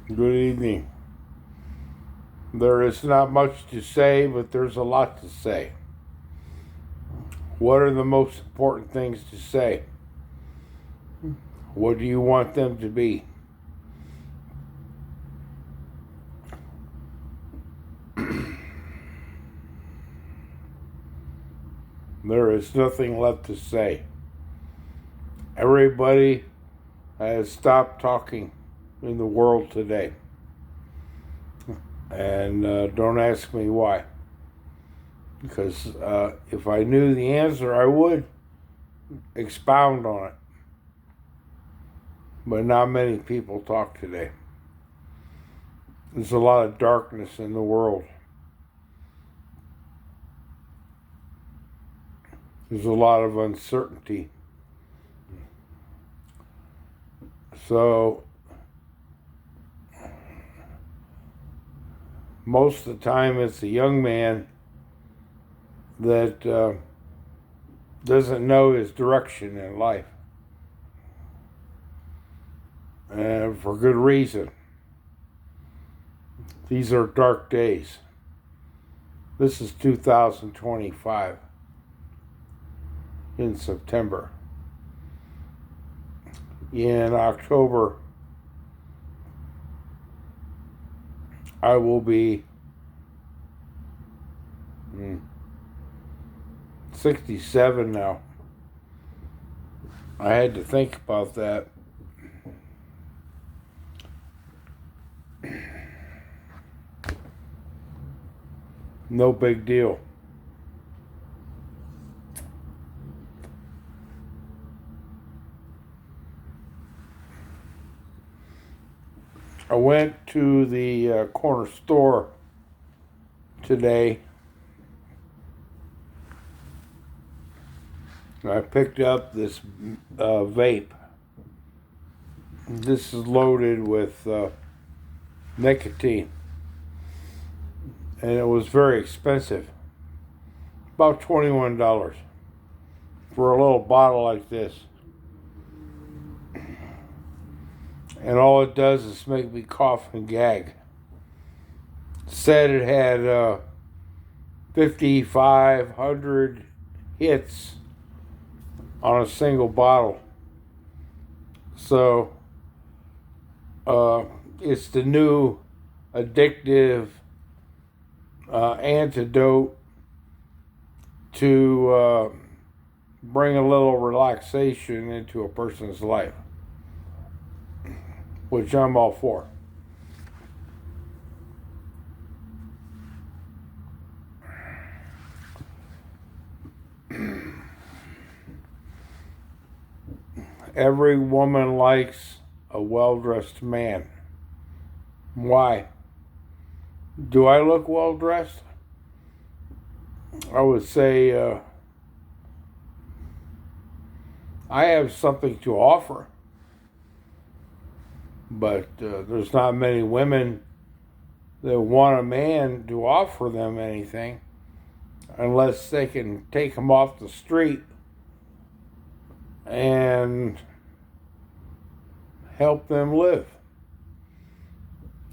Good evening. There is not much to say, but there's a lot to say. What are the most important things to say? What do you want them to be? There is nothing left to say. Everybody has stopped talking in the world today. And don't ask me why. Because if I knew the answer, I would expound on it. But not many people talk today. There's a lot of darkness in the world. There's a lot of uncertainty. So, most of the time, it's a young man that doesn't know his direction in life. And for good reason. These are dark days. This is 2025 in September. In October, I will be 67 now. I had to think about that. No big deal. I went to the corner store today. I picked up this vape. This is loaded with nicotine. And it was very expensive. About $21 for a little bottle like this. And all it does is make me cough and gag. Said it had 5,500 hits on a single bottle. So it's the new addictive antidote to bring a little relaxation into a person's life, which I'm all for. Every woman likes a well-dressed man. Why? Do I look well-dressed? I would say I have something to offer. But there's not many women that want a man to offer them anything unless they can take them off the street and help them live.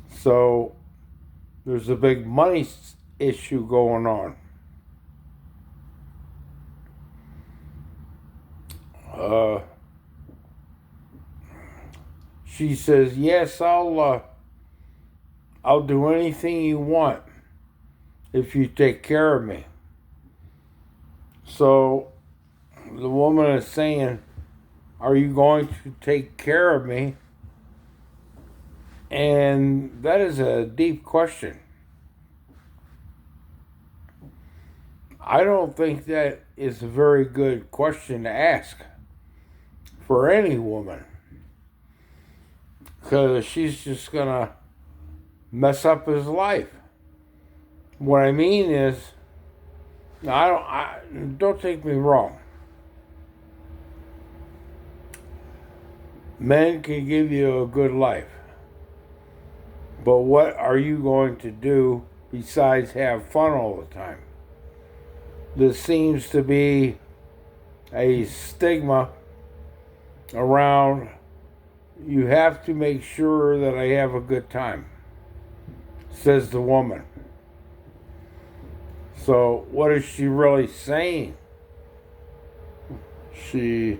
So there's a big money issue going on. She says, "Yes, I'll do anything you want if you take care of me." So the woman is saying, "Are you going to take care of me?" And that is a deep question. I don't think that is a very good question to ask for any woman, because she's just gonna mess up his life. What I mean is, don't take me wrong. Men can give you a good life, but what are you going to do besides have fun all the time? This seems to be a stigma around You have to make sure that I have a good time, says the woman. So what is she really saying? She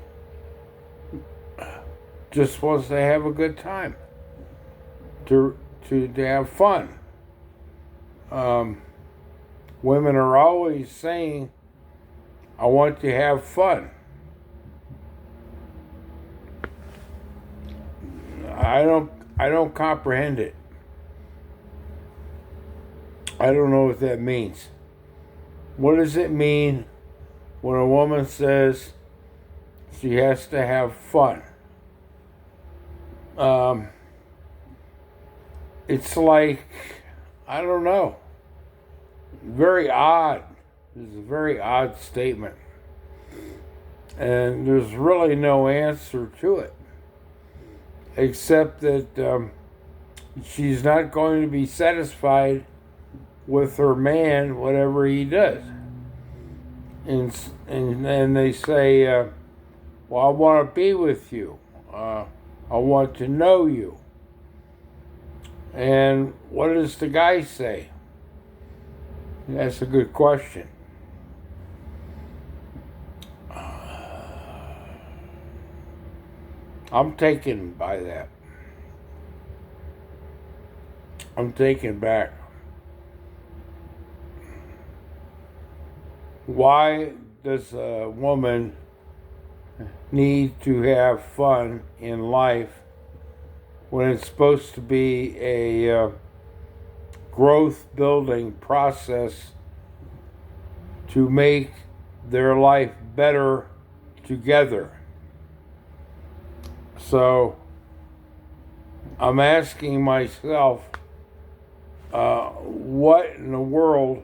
just wants to have a good time, to have fun. Women are always saying, I want to have fun. I don't comprehend it. I don't know what that means. What does it mean when a woman says she has to have fun? It's like, I don't know. Very odd. It's a very odd statement. And there's really no answer to it, except that she's not going to be satisfied with her man, whatever he does. And they say, well, I want to be with you. I want to know you. And what does the guy say? That's a good question. I'm taken by that. I'm taken back. Why does a woman need to have fun in life when it's supposed to be a growth building process to make their life better together? So I'm asking myself, what in the world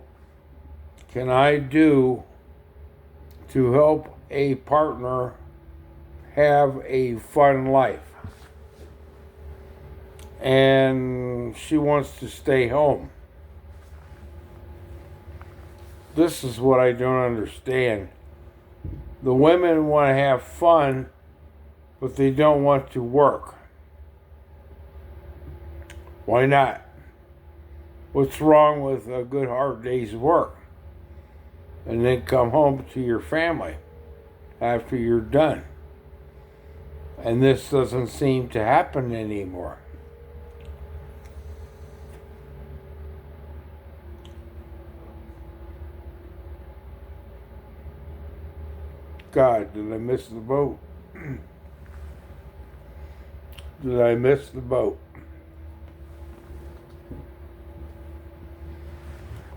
can I do to help a partner have a fun life? And she wants to stay home. This is what I don't understand. The women want to have fun, but they don't want to work. Why not? What's wrong with a good hard day's work? And then come home to your family after you're done. And this doesn't seem to happen anymore. God, did I miss the boat? Did I miss the boat?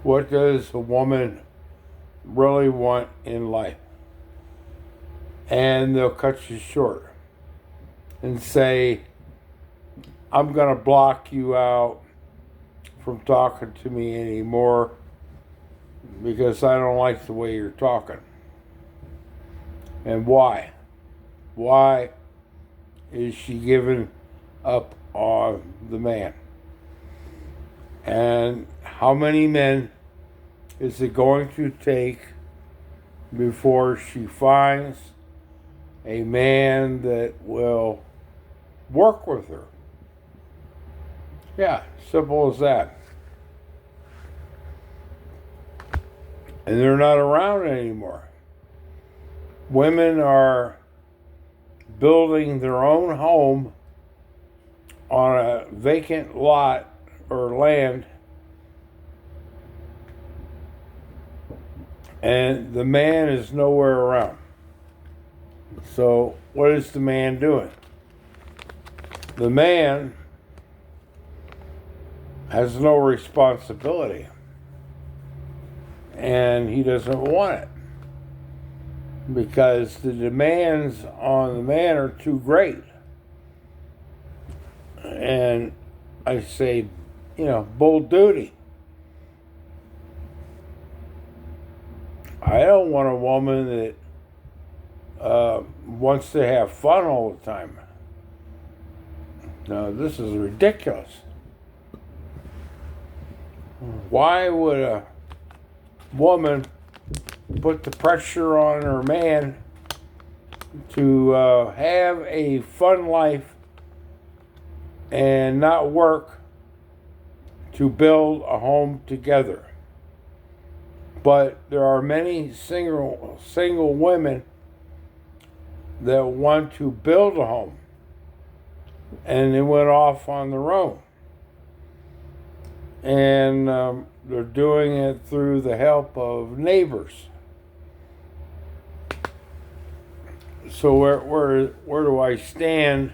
What does a woman really want in life? And they'll cut you short and say, I'm going to block you out from talking to me anymore because I don't like the way you're talking. And why? Why is she giving up on the man? And how many men is it going to take before she finds a man that will work with her? Yeah, simple as that. And they're not around anymore. Women are building their own home on a vacant lot or land, and the man is nowhere around. So what is the man doing? The man has no responsibility, and he doesn't want it because the demands on the man are too great. And I say, bull duty. I don't want a woman that wants to have fun all the time. No, this is ridiculous. Why would a woman put the pressure on her man to have a fun life and not work to build a home together. But there are many single women that want to build a home, and they went off on their own. And they're doing it through the help of neighbors. So where do I stand?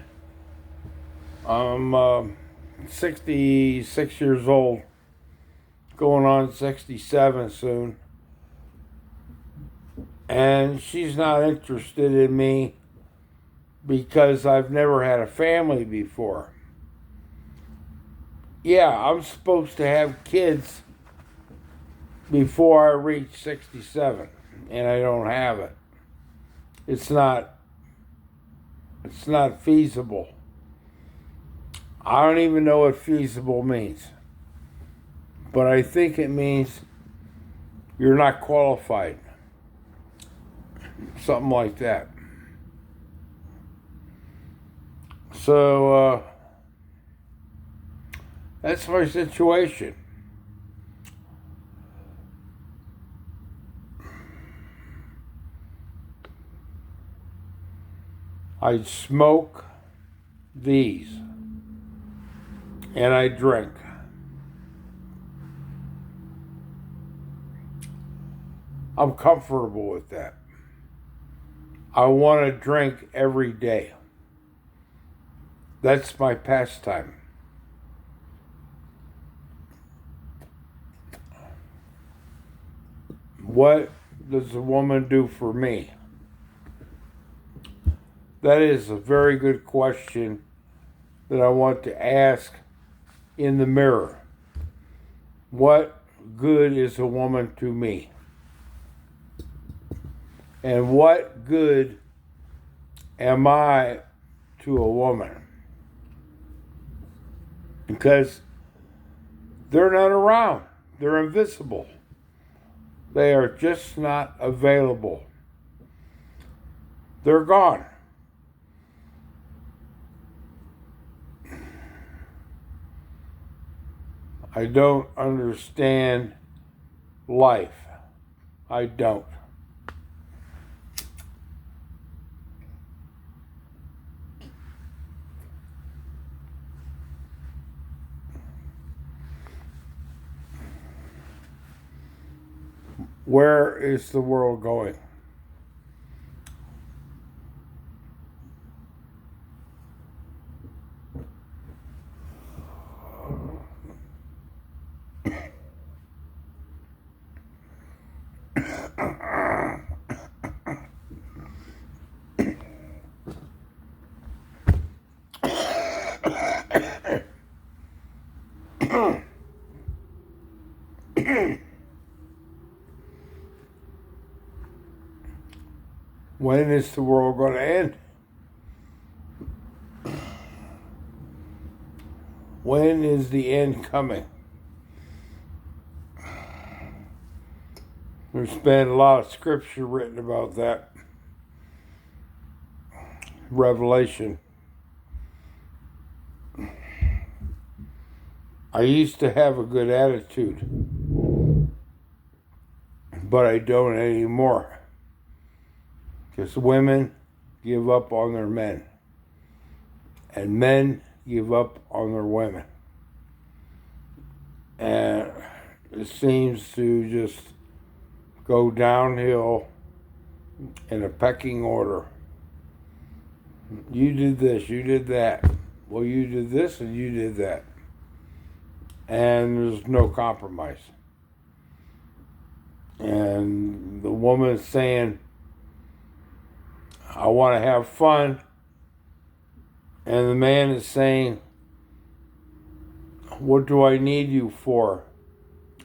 I'm 66 years old, going on 67 soon. And she's not interested in me because I've never had a family before. Yeah, I'm supposed to have kids before I reach 67, and I don't have it. It's not feasible. I don't even know what feasible means. But I think it means you're not qualified. Something like that. So that's my situation. I smoke these and I drink. I'm comfortable with that. I want to drink every day. That's my pastime. What does a woman do for me? That is a very good question that I want to ask in the mirror. What good is a woman to me? And what good am I to a woman? Because they're not around. They're invisible. They are just not available. They're gone. I don't understand life. I don't. Where is the world going? When is the world going to end? When is the end coming? There's been a lot of scripture written about that. Revelation. I used to have a good attitude, but I don't anymore. Because women give up on their men, and men give up on their women. And it seems to just go downhill in a pecking order. You did this, you did that. Well, you did this and you did that. And there's no compromise. And the woman's saying, I want to have fun. And the man is saying, what do I need you for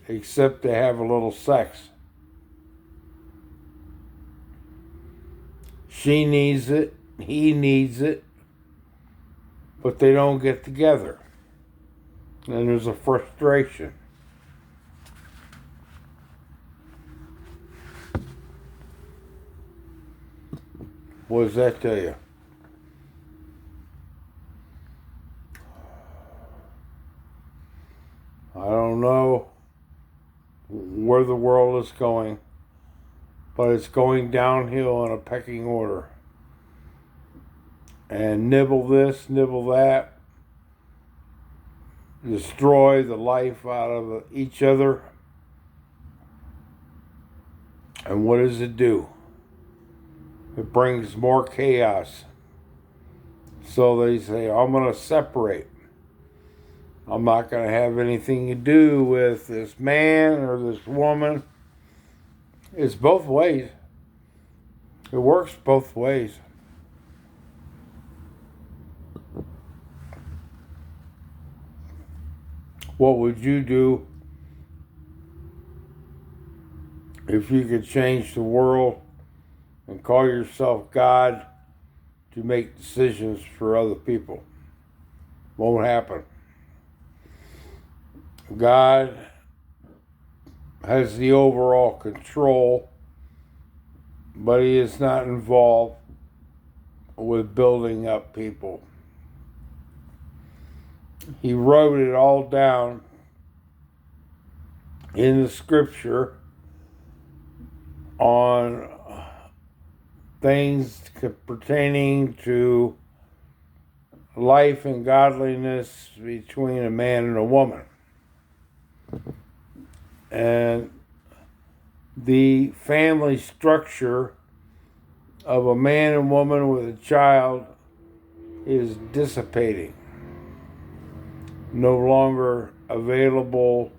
except to have a little sex? She needs it, he needs it, but they don't get together. And there's a frustration. What does that tell you? world is going, but it's going downhill in a pecking order. And nibble this, nibble that, destroy the life out of each other. And what does it do? It brings more chaos. So they say, I'm going to separate. I'm not going to have anything to do with this man or this woman. It's both ways. It works both ways. What would you do if you could change the world and call yourself God to make decisions for other people? Won't happen. God has the overall control, but he is not involved with building up people. He wrote it all down in the scripture on things pertaining to life and godliness between a man and a woman. And the family structure of a man and woman with a child is dissipating, no longer available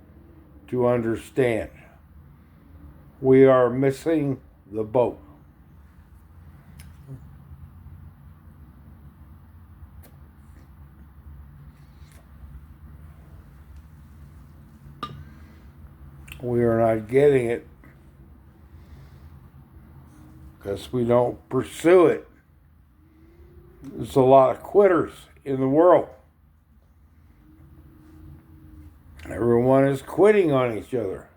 to understand. We are missing the boat. We are not getting it because we don't pursue it. There's a lot of quitters in the world. Everyone is quitting on each other.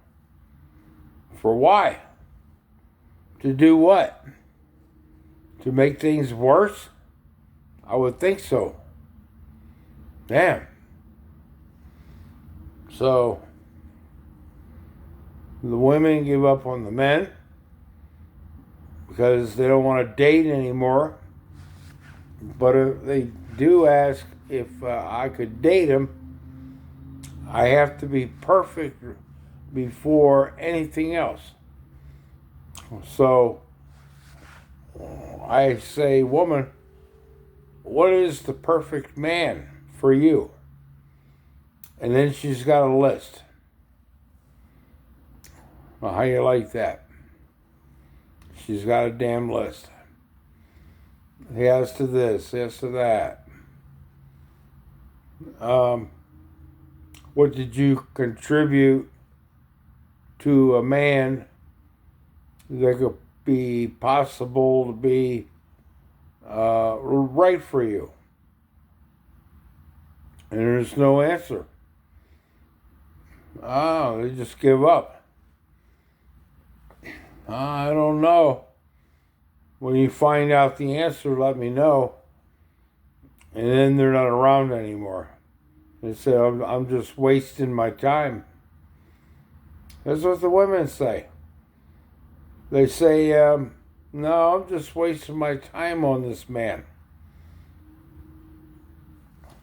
For why? To do what? To make things worse? I would think so. Damn. So, the women give up on the men because they don't want to date anymore. But if they do ask if I could date him, I have to be perfect before anything else. So I say, woman, what is the perfect man for you? And then she's got a list. Well, how you like that? She's got a damn list. Yes to this, yes to that. What did you contribute to a man that could be possible to be right for you? And there's no answer. They just give up. I don't know. When you find out the answer, let me know. And then they're not around anymore. They say, I'm just wasting my time. That's what the women say. They say, no, I'm just wasting my time on this man.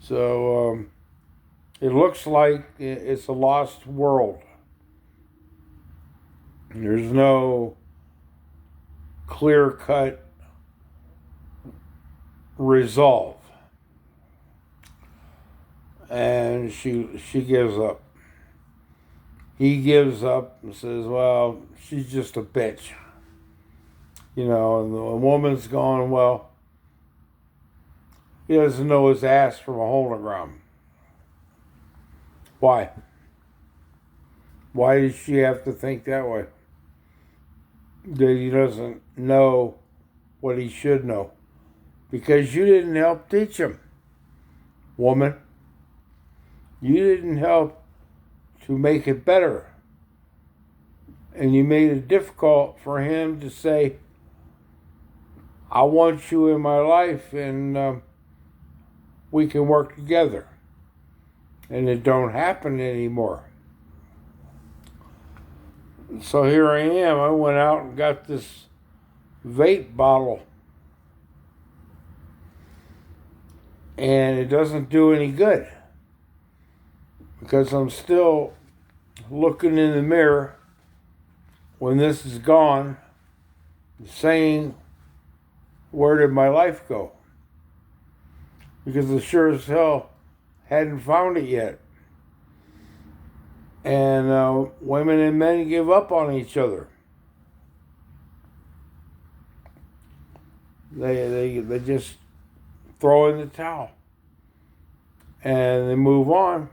So it looks like it's a lost world. There's no clear-cut resolve. And she gives up. He gives up and says, well, she's just a bitch. You know, and the woman's going, well, he doesn't know his ass from a hole in the ground. Why? Why does she have to think that way? That he doesn't know what he should know. Because you didn't help teach him, woman. You didn't help to make it better. And you made it difficult for him to say, I want you in my life and we can work together. And it don't happen anymore. So here I am. I went out and got this vape bottle, and it doesn't do any good because I'm still looking in the mirror when this is gone, saying, where did my life go? Because I sure as hell hadn't found it yet. And women and men give up on each other. They just throw in the towel. And they move on.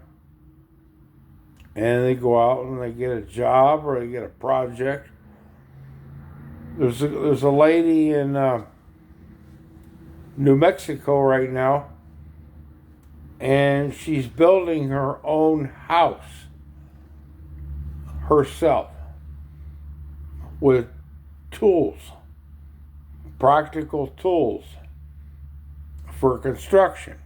And they go out and they get a job or they get a project. There's a lady in New Mexico right now, and she's building her own house herself with tools, practical tools for construction.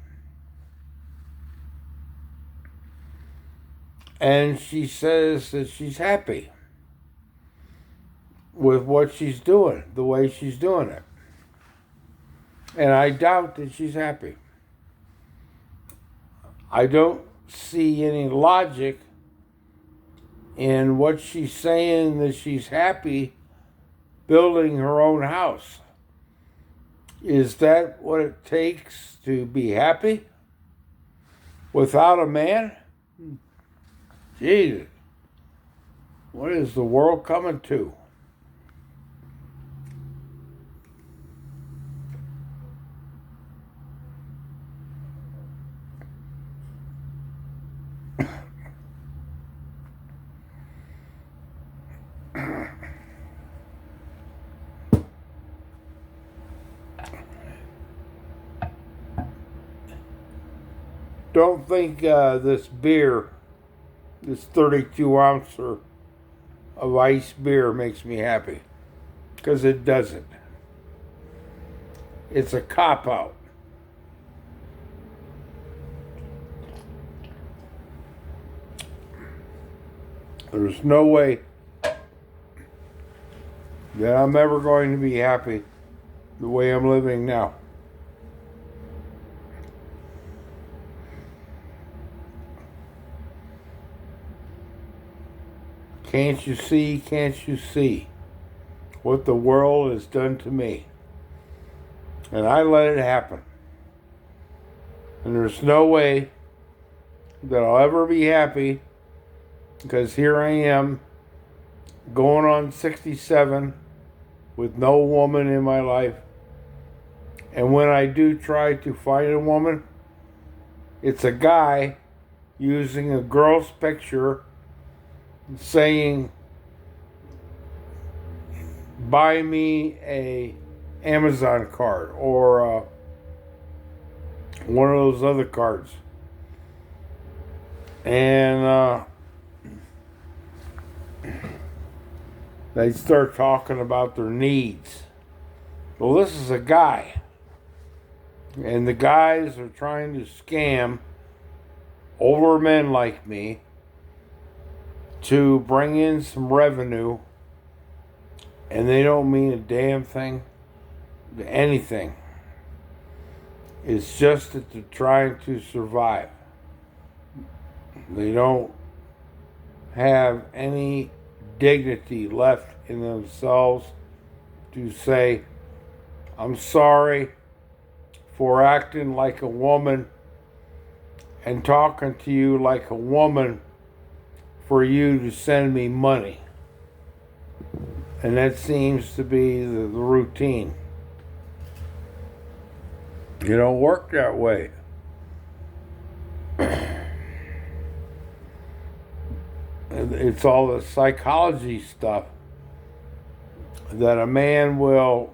And she says that she's happy with what she's doing, the way she's doing it. And I doubt that she's happy. I don't see any logic in what she's saying that she's happy building her own house. Is that what it takes to be happy without a man? Jesus, what is the world coming to? Don't think this beer, this 32 ouncer of ice beer makes me happy, because it doesn't. It's a cop-out. There's no way that I'm ever going to be happy the way I'm living now. Can't you see what the world has done to me? And I let it happen. And there's no way that I'll ever be happy, because here I am going on 67 with no woman in my life. And when I do try to find a woman, it's a guy using a girl's picture saying, buy me a Amazon card or one of those other cards. And they start talking about their needs. Well, this is a guy. And the guys are trying to scam older men like me to bring in some revenue, and they don't mean a damn thing to anything. It's just that they're trying to survive. They don't have any dignity left in themselves to say, I'm sorry for acting like a woman and talking to you like a woman for you to send me money. And that seems to be the routine. You don't work that way. It's all the psychology stuff that a man will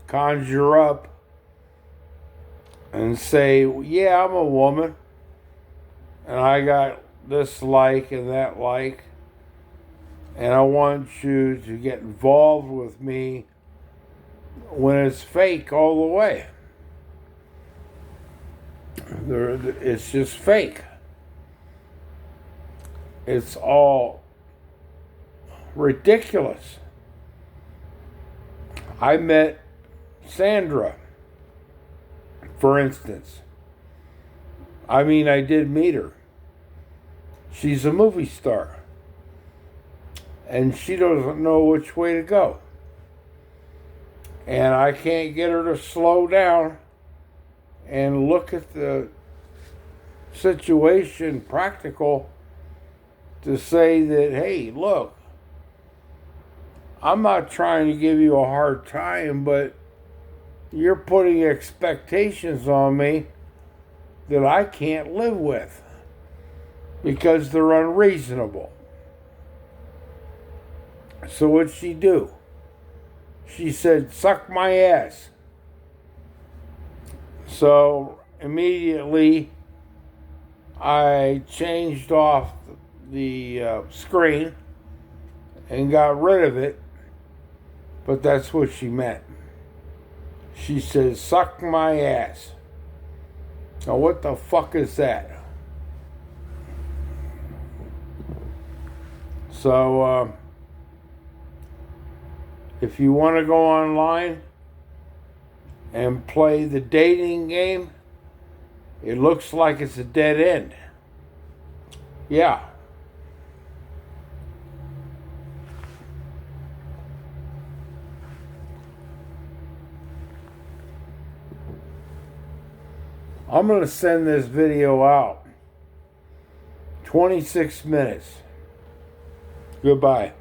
conjure up and say, yeah, I'm a woman, and I got this like and that like, and I want you to get involved with me, when it's fake all the way. It's just fake. It's all ridiculous. I met Sandra, for instance. I mean, I did meet her. She's a movie star. And she doesn't know which way to go. And I can't get her to slow down and look at the situation practical to say that, hey, look, I'm not trying to give you a hard time, but you're putting expectations on me that I can't live with because they're unreasonable. So what'd she do? She said, suck my ass. So immediately I changed off the screen and got rid of it, but that's what she meant. She says, suck my ass. Now what the fuck is that? So, if you want to go online and play the dating game, it looks like it's a dead end. Yeah. I'm going to send this video out. 26 minutes. Goodbye.